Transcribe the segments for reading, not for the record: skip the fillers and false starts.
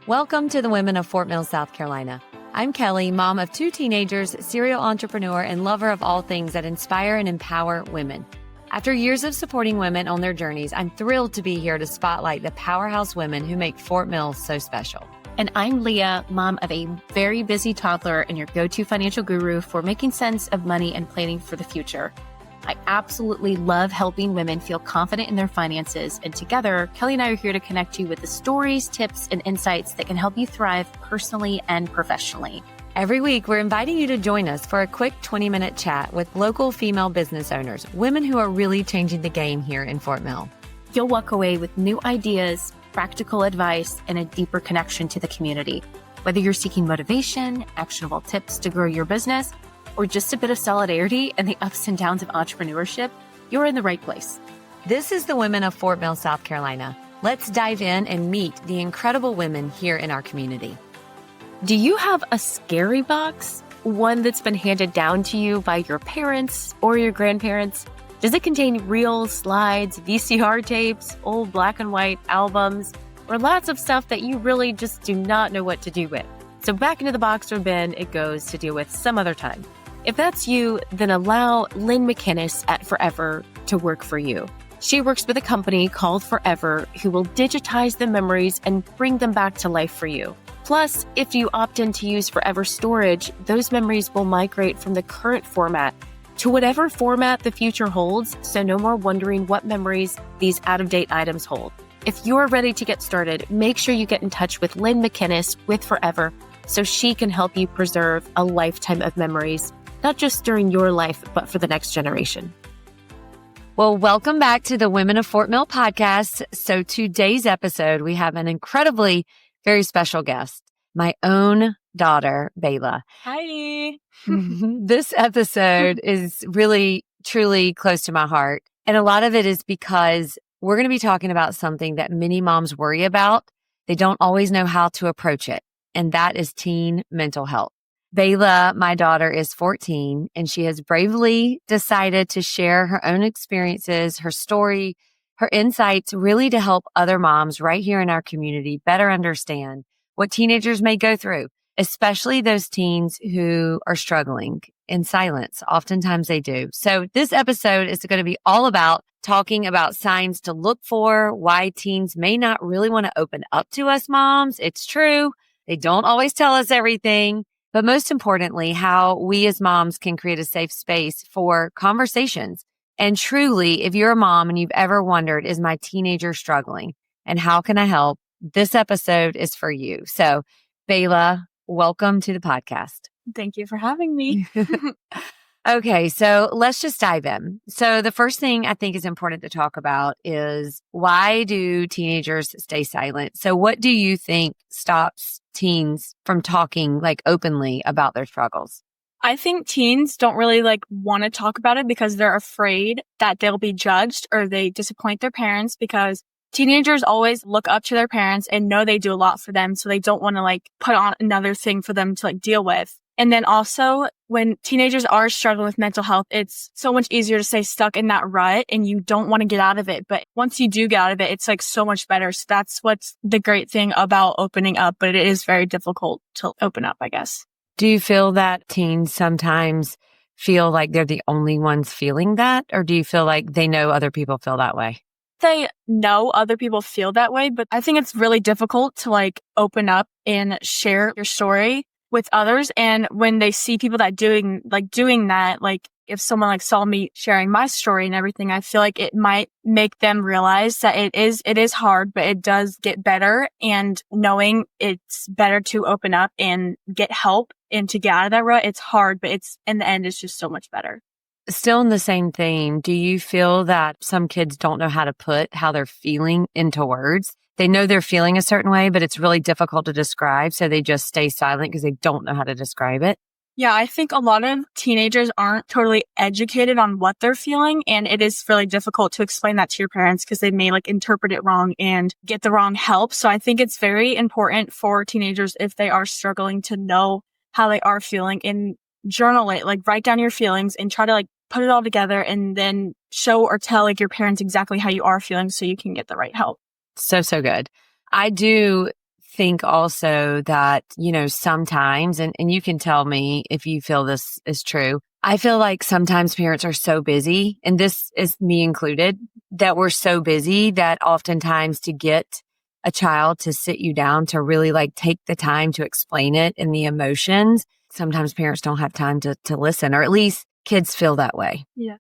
Welcome to the Women of Fort Mill, South Carolina. I'm Kellie, mom of 2 teenagers, serial entrepreneur, and lover of all things that inspire and empower women. After years of supporting women on their journeys, I'm thrilled to be here to spotlight the powerhouse women who make Fort Mill so special. And I'm Leah, mom of a very busy toddler and your go-to financial guru for making sense of money and planning for the future. I absolutely love helping women feel confident in their finances. And together, Kellie and I are here to connect you with the stories, tips, and insights that can help you thrive personally and professionally. Every week, we're inviting you to join us for a quick 20-minute chat with local female business owners, women who are really changing the game here in Fort Mill. You'll walk away with new ideas, practical advice, and a deeper connection to the community. Whether you're seeking motivation, actionable tips to grow your business, or just a bit of solidarity in the ups and downs of entrepreneurship, you're in the right place. This is the Women of Fort Mill, South Carolina. Let's dive in and meet the incredible women here in our community. Do you have a scary box? One that's been handed down to you by your parents or your grandparents? Does it contain reels, slides, VCR tapes, old black and white albums, or lots of stuff that you really just do not know what to do with? So back into the box or bin it goes to deal with some other time. If that's you, then allow Lynn McInnes at Forever to work for you. She works with a company called Forever who will digitize the memories and bring them back to life for you. Plus, if you opt in to use Forever storage, those memories will migrate from the current format to whatever format the future holds, so no more wondering what memories these out-of-date items hold. If you're ready to get started, make sure you get in touch with Lynn McInnes with Forever so she can help you preserve a lifetime of memories, not just during your life, but for the next generation. Well, welcome back to the Women of Fort Mill podcast. So today's episode, we have an incredibly very special guest, my own daughter, Bayla. Hi. This episode is really, truly close to my heart. And a lot of it is because we're going to be talking about something that many moms worry about. They don't always know how to approach it. And that is teen mental health. Bayla, my daughter, is 14, and she has bravely decided to share her own experiences, her story, her insights, really to help other moms right here in our community better understand what teenagers may go through, especially those teens who are struggling in silence. Oftentimes they do. So this episode is going to be all about talking about signs to look for, why teens may not really want to open up to us moms. It's true. They don't always tell us everything. But most importantly, how we as moms can create a safe space for conversations. And truly, if you're a mom and you've ever wondered, is my teenager struggling and how can I help? This episode is for you. So, Bayla, welcome to the podcast. Thank you for having me. Okay, so let's just dive in. So the first thing I think is important to talk about is, why do teenagers stay silent? So what do you think stops teens from talking openly about their struggles? I think teens don't really want to talk about it because they're afraid that they'll be judged or they disappoint their parents, because teenagers always look up to their parents and know they do a lot for them. So they don't want to put on another thing for them to deal with. And then also, when teenagers are struggling with mental health, it's so much easier to stay stuck in that rut and you don't want to get out of it. But once you do get out of it, it's so much better. So that's what's the great thing about opening up. But it is very difficult to open up, I guess. Do you feel that teens sometimes feel like they're the only ones feeling that? Or do you feel like they know other people feel that way? They know other people feel that way, but I think it's really difficult to open up and share your story with others. And when they see people that doing that, if someone saw me sharing my story and everything, I feel like it might make them realize that it is hard, but it does get better. And knowing it's better to open up and get help and to get out of that rut, it's hard, but it's in the end, it's just so much better. Still in the same theme, do you feel that some kids don't know how to put how they're feeling into words? They know they're feeling a certain way, but it's really difficult to describe. So they just stay silent because they don't know how to describe it. Yeah, I think a lot of teenagers aren't totally educated on what they're feeling. And it is really difficult to explain that to your parents because they may interpret it wrong and get the wrong help. So I think it's very important for teenagers, if they are struggling, to know how they are feeling and journal it, write down your feelings and try to put it all together and then show or tell your parents exactly how you are feeling so you can get the right help. So good. I do think also that, sometimes, and you can tell me if you feel this is true. I feel like sometimes parents are so busy, and this is me included, that we're so busy that oftentimes to get a child to sit you down to really like take the time to explain it and the emotions, sometimes parents don't have time to listen, or at least kids feel that way. Yeah.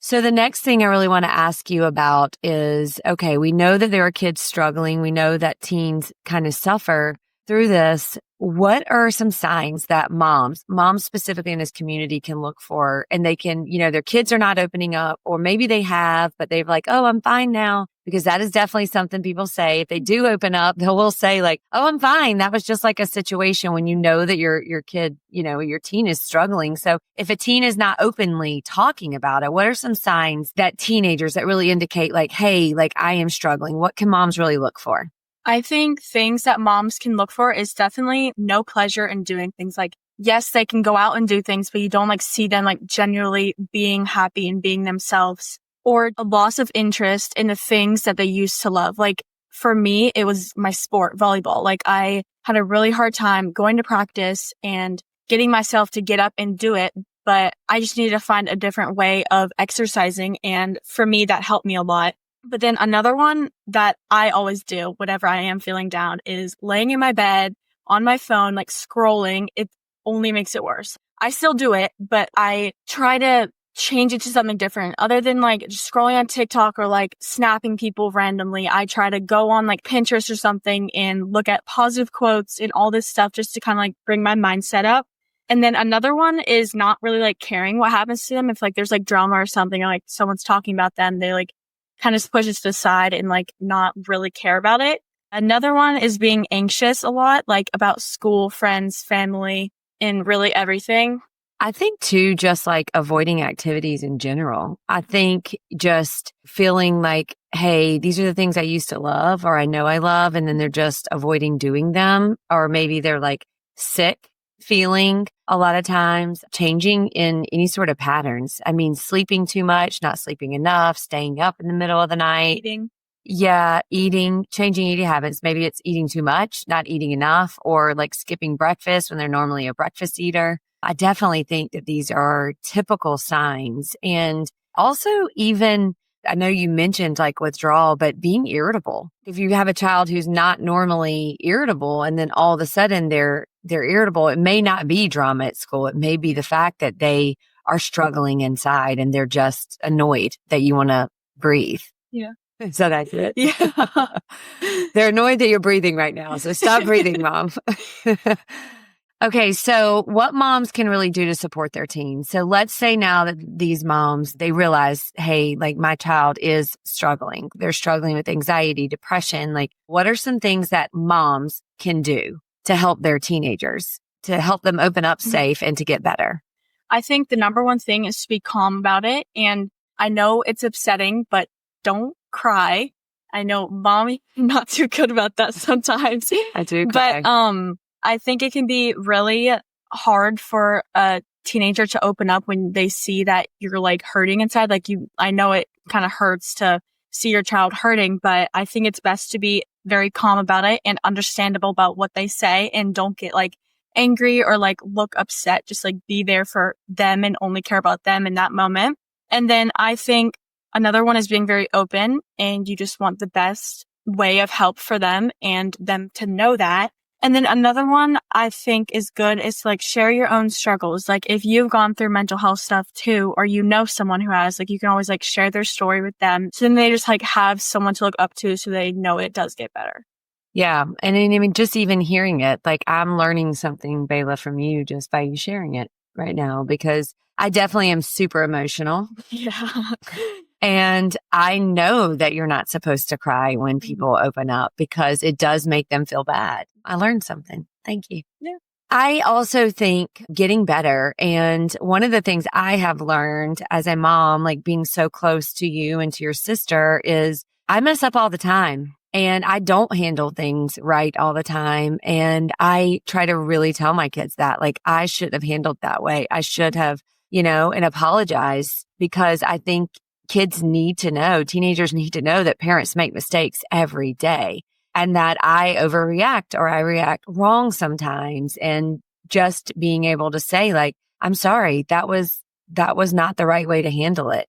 So the next thing I really want to ask you about is, okay, we know that there are kids struggling. We know that teens kind of suffer through this. What are some signs that moms specifically in this community can look for, and they can, their kids are not opening up, or maybe they have, but they're like, oh, I'm fine now. Because that is definitely something people say. If they do open up, they will say like, oh, I'm fine. That was just like a situation when you know that your kid, your teen is struggling. So if a teen is not openly talking about it, what are some signs that teenagers that really indicate like, hey, like I am struggling? What can moms really look for? I think things that moms can look for is definitely no pleasure in doing things. Like, yes, they can go out and do things, but you don't like see them like genuinely being happy and being themselves, or a loss of interest in the things that they used to love. Like for me, it was my sport, volleyball. Like I had a really hard time going to practice and getting myself to get up and do it, but I just needed to find a different way of exercising. And for me, that helped me a lot. But then another one that I always do whenever I am feeling down is laying in my bed on my phone, like scrolling. It only makes it worse. I still do it, but I try to change it to something different. Other than like just scrolling on TikTok or like snapping people randomly, I try to go on like Pinterest or something and look at positive quotes and all this stuff just to kind of like bring my mindset up. And then another one is not really like caring what happens to them. If like there's like drama or something, or like someone's talking about them, they like kind of push it to the side and like not really care about it. Another one is being anxious a lot, like about school, friends, family, and really everything. I think too, just like avoiding activities in general. I think just feeling like, hey, these are the things I used to love, or I know I love, and then they're just avoiding doing them. Or maybe they're like sick feeling a lot of times, changing in any sort of patterns. I mean, sleeping too much, not sleeping enough, staying up in the middle of the night. Eating. Yeah, changing eating habits. Maybe it's eating too much, not eating enough, or like skipping breakfast when they're normally a breakfast eater. I definitely think that these are typical signs. And also even, I know you mentioned like withdrawal, but being irritable. If you have a child who's not normally irritable and then all of a sudden they're irritable, it may not be drama at school. It may be the fact that they are struggling inside and they're just annoyed that you want to breathe. Yeah. Is that accurate? Yeah. They're annoyed that you're breathing right now. So stop breathing, mom. Okay. So what moms can really do to support their teens? So let's say now that these moms, they realize, hey, like my child is struggling. They're struggling with anxiety, depression. Like what are some things that moms can do to help their teenagers, to help them open up safe and to get better? I think the number one thing is to be calm about it. And I know it's upsetting, but don't cry. I know mommy not too good about that sometimes. I do cry. But I think it can be really hard for a teenager to open up when they see that you're like hurting inside. Like I know it kind of hurts to see your child hurting, but I think it's best to be very calm about it and understandable about what they say, and don't get like angry or like look upset. Just like be there for them and only care about them in that moment. And then I think another one is being very open, and you just want the best way of help for them and them to know that. And then another one I think is good is to like share your own struggles. Like if you've gone through mental health stuff too, or you know someone who has, like you can always like share their story with them. So then they just like have someone to look up to so they know it does get better. Yeah. And I mean, just even hearing it, like I'm learning something, Bayla, from you just by you sharing it right now, because I definitely am super emotional. Yeah. And I know that you're not supposed to cry when people open up because it does make them feel bad. I learned something. Thank you. Yeah. I also think getting better. And one of the things I have learned as a mom, like being so close to you and to your sister, is I mess up all the time. And I don't handle things right all the time. And I try to really tell my kids that, like, I should have handled that way. I should have, and apologize, because I think kids need to know, teenagers need to know that parents make mistakes every day. and that I overreact or I react wrong sometimes. And just being able to say like, I'm sorry, that was not the right way to handle it.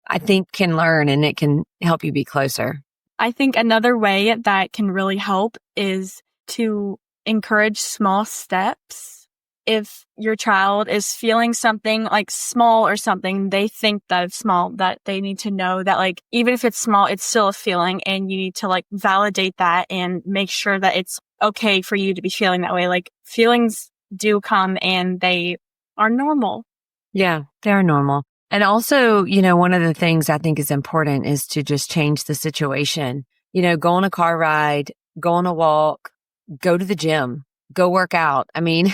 I think can learn and it can help you be closer. I think another way that can really help is to encourage small steps. If your child is feeling something like small or something, they think that it's small, that they need to know that like, even if it's small, it's still a feeling and you need to like validate that and make sure that it's okay for you to be feeling that way. Like feelings do come and they are normal. Yeah, they're normal. And also, one of the things I think is important is to just change the situation. Go on a car ride, go on a walk, go to the gym, go work out. I mean,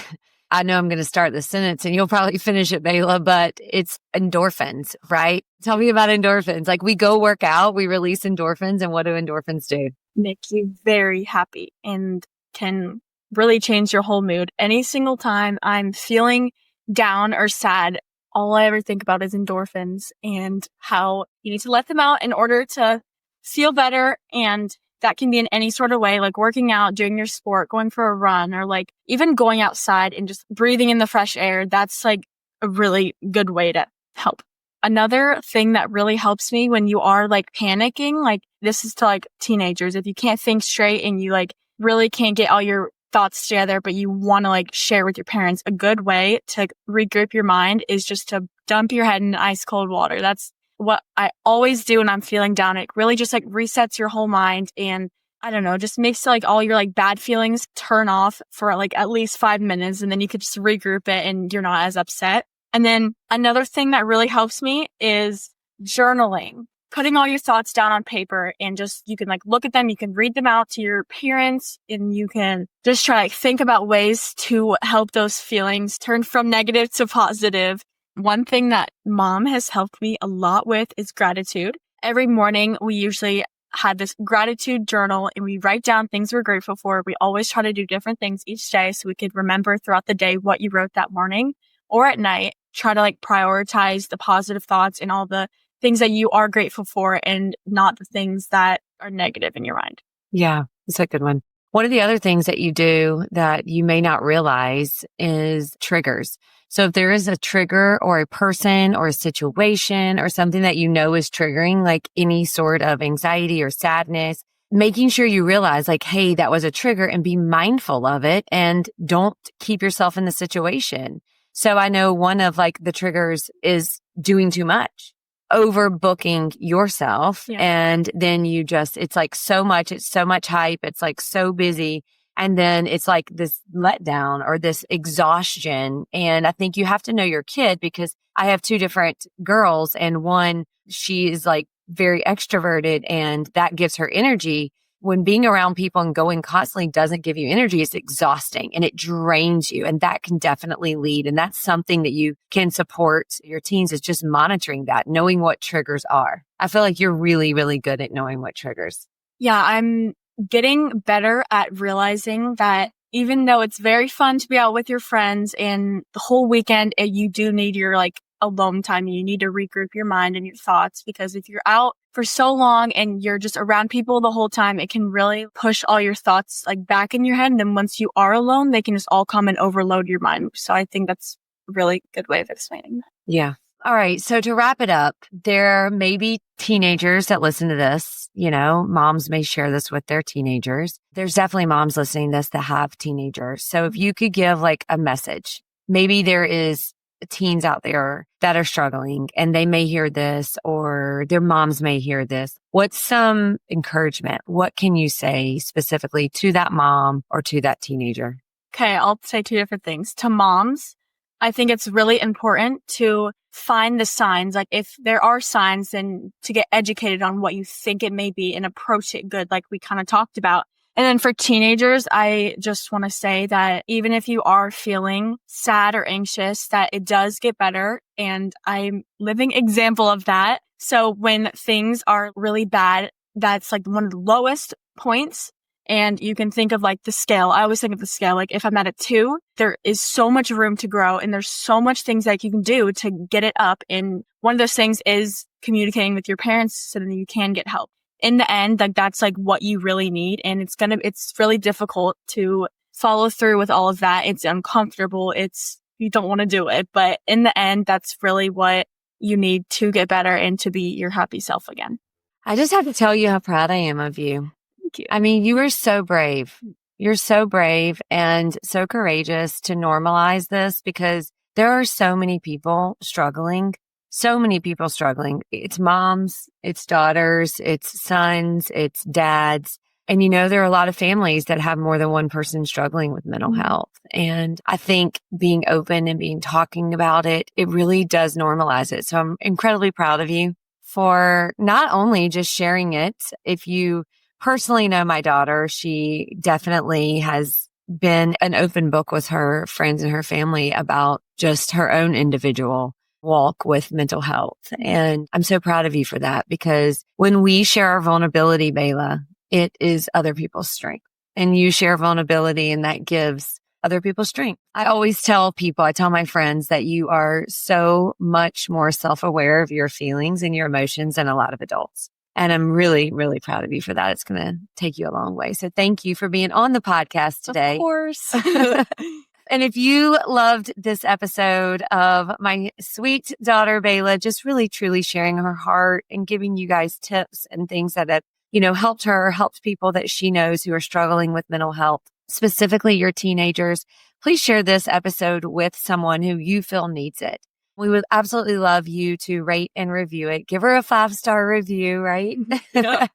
I know I'm going to start the sentence and you'll probably finish it, Bayla, but it's endorphins, right? Tell me about endorphins. Like we go work out, we release endorphins, and what do endorphins do? Make you very happy and can really change your whole mood. Any single time I'm feeling down or sad, all I ever think about is endorphins and how you need to let them out in order to feel better. And that can be in any sort of way, like working out, doing your sport, going for a run, or like even going outside and just breathing in the fresh air. That's like a really good way to help. Another thing that really helps me when you are like panicking, like this is to like teenagers, if you can't think straight and you like really can't get all your thoughts together, but you want to like share with your parents, a good way to regroup your mind is just to dump your head in ice cold water. That's what I always do when I'm feeling down. It really just like resets your whole mind. And I don't know, just makes like all your like bad feelings turn off for like at least 5 minutes. And then you could just regroup it and you're not as upset. And then another thing that really helps me is journaling. Putting all your thoughts down on paper and just, you can like look at them, you can read them out to your parents, and you can just try like think about ways to help those feelings turn from negative to positive. One thing that mom has helped me a lot with is gratitude. Every morning we usually have this gratitude journal and we write down things we're grateful for. We always try to do different things each day so we could remember throughout the day what you wrote that morning or at night. Try to like prioritize the positive thoughts and all the things that you are grateful for and not the things that are negative in your mind. Yeah, it's a good one. One of the other things that you do that you may not realize is triggers. So if there is a trigger or a person or a situation or something that you know is triggering, like any sort of anxiety or sadness, making sure you realize like, hey, that was a trigger, and be mindful of it and don't keep yourself in the situation. So I know one of like the triggers is doing too much, overbooking yourself. Yeah. And then it's like so much, it's so much hype. It's like so busy. And then it's like this letdown or this exhaustion. And I think you have to know your kid, because I have 2 different girls, and one, she is like very extroverted and that gives her energy. When being around people and going constantly doesn't give you energy, it's exhausting and it drains you. And that can definitely lead. And that's something that you can support your teens, is just monitoring that, knowing what triggers are. I feel like you're really, really good at knowing what triggers. Yeah, I'm getting better at realizing that even though it's very fun to be out with your friends and the whole weekend, you do need your like alone time. You need to regroup your mind and your thoughts, because if you're out for so long and you're just around people the whole time, it can really push all your thoughts like back in your head. And then once you are alone, they can just all come and overload your mind. So I think that's a really good way of explaining that. Yeah. All right. So to wrap it up, there may be teenagers that listen to this. Moms may share this with their teenagers. There's definitely moms listening to this that have teenagers. So if you could give like a message, maybe there is teens out there that are struggling and they may hear this, or their moms may hear this. What's some encouragement? What can you say specifically to that mom or to that teenager? Okay, I'll say 2 different things. To moms, I think it's really important to find the signs. Like if there are signs, then to get educated on what you think it may be and approach it good, like we kind of talked about. And then for teenagers, I just want to say that even if you are feeling sad or anxious, that it does get better. And I'm living example of that. So when things are really bad, that's like one of the lowest points. And you can think of like the scale. I always think of the scale. Like if I'm at a 2, there is so much room to grow and there's so much things that you can do to get it up. And one of those things is communicating with your parents so that you can get help. in the end, like that's like what you really need. And it's really difficult to follow through with all of that. It's uncomfortable. You don't want to do it. But in the end, that's really what you need to get better and to be your happy self again. I just have to tell you how proud I am of you. Thank you. I mean, you are so brave. You're so brave and so courageous to normalize this because there are so many people struggling. It's moms, it's daughters, it's sons, it's dads. And there are a lot of families that have more than one person struggling with mental health. And I think being open and talking about it, it really does normalize it. So I'm incredibly proud of you for not only just sharing it. If you personally know my daughter, she definitely has been an open book with her friends and her family about just her own individual walk with mental health. And I'm so proud of you for that, because when we share our vulnerability, Bayla, it is other people's strength. And you share vulnerability and that gives other people strength. I always tell my friends that you are so much more self-aware of your feelings and your emotions than a lot of adults. And I'm really, really proud of you for that. It's going to take you a long way. So thank you for being on the podcast today. Of course. And if you loved this episode of my sweet daughter, Bayla, just really, truly sharing her heart and giving you guys tips and things that have, helped her, helped people that she knows who are struggling with mental health, specifically your teenagers, please share this episode with someone who you feel needs it. We would absolutely love you to rate and review it. Give her a 5-star review, right? Yeah.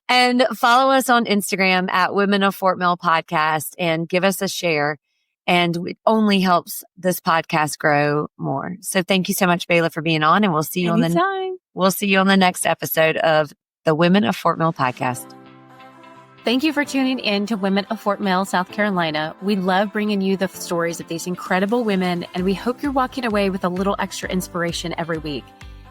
And follow us on Instagram at Women of Fort Mill Podcast and give us a share. And it only helps this podcast grow more. So thank you so much, Bayla, for being on. And we'll see you on the next episode of the Women of Fort Mill podcast. Thank you for tuning in to Women of Fort Mill, South Carolina. We love bringing you the stories of these incredible women, and we hope you're walking away with a little extra inspiration every week.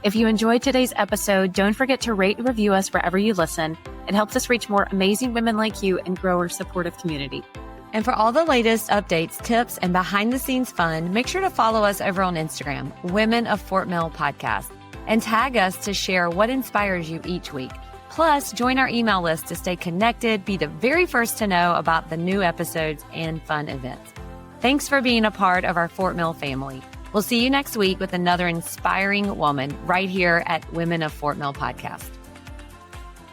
If you enjoyed today's episode, don't forget to rate and review us wherever you listen. It helps us reach more amazing women like you and grow our supportive community. And for all the latest updates, tips, and behind-the-scenes fun, make sure to follow us over on Instagram, Women of Fort Mill Podcast, and tag us to share what inspires you each week. Plus, join our email list to stay connected, be the very first to know about the new episodes and fun events. Thanks for being a part of our Fort Mill family. We'll see you next week with another inspiring woman right here at Women of Fort Mill Podcast.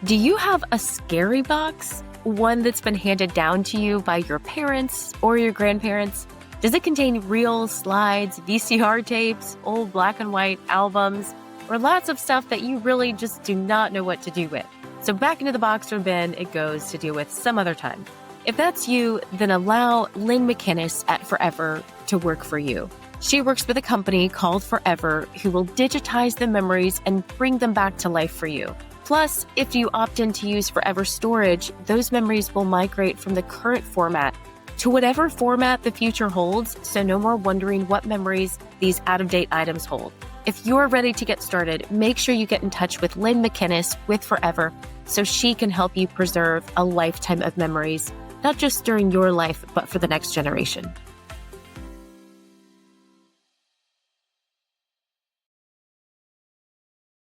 Do you have a scary box? One that's been handed down to you by your parents or your grandparents? Does it contain reels, slides, VCR tapes, old black and white albums, or lots of stuff that you really just do not know what to do with? So back into the box or bin it goes to deal with some other time. If that's you, then allow Lynn McInnes at Forever to work for you. She works with a company called Forever who will digitize the memories and bring them back to life for you. Plus, if you opt in to use Forever storage, those memories will migrate from the current format to whatever format the future holds, so no more wondering what memories these out-of-date items hold. If you're ready to get started, make sure you get in touch with Lynn McInnes with Forever so she can help you preserve a lifetime of memories, not just during your life, but for the next generation.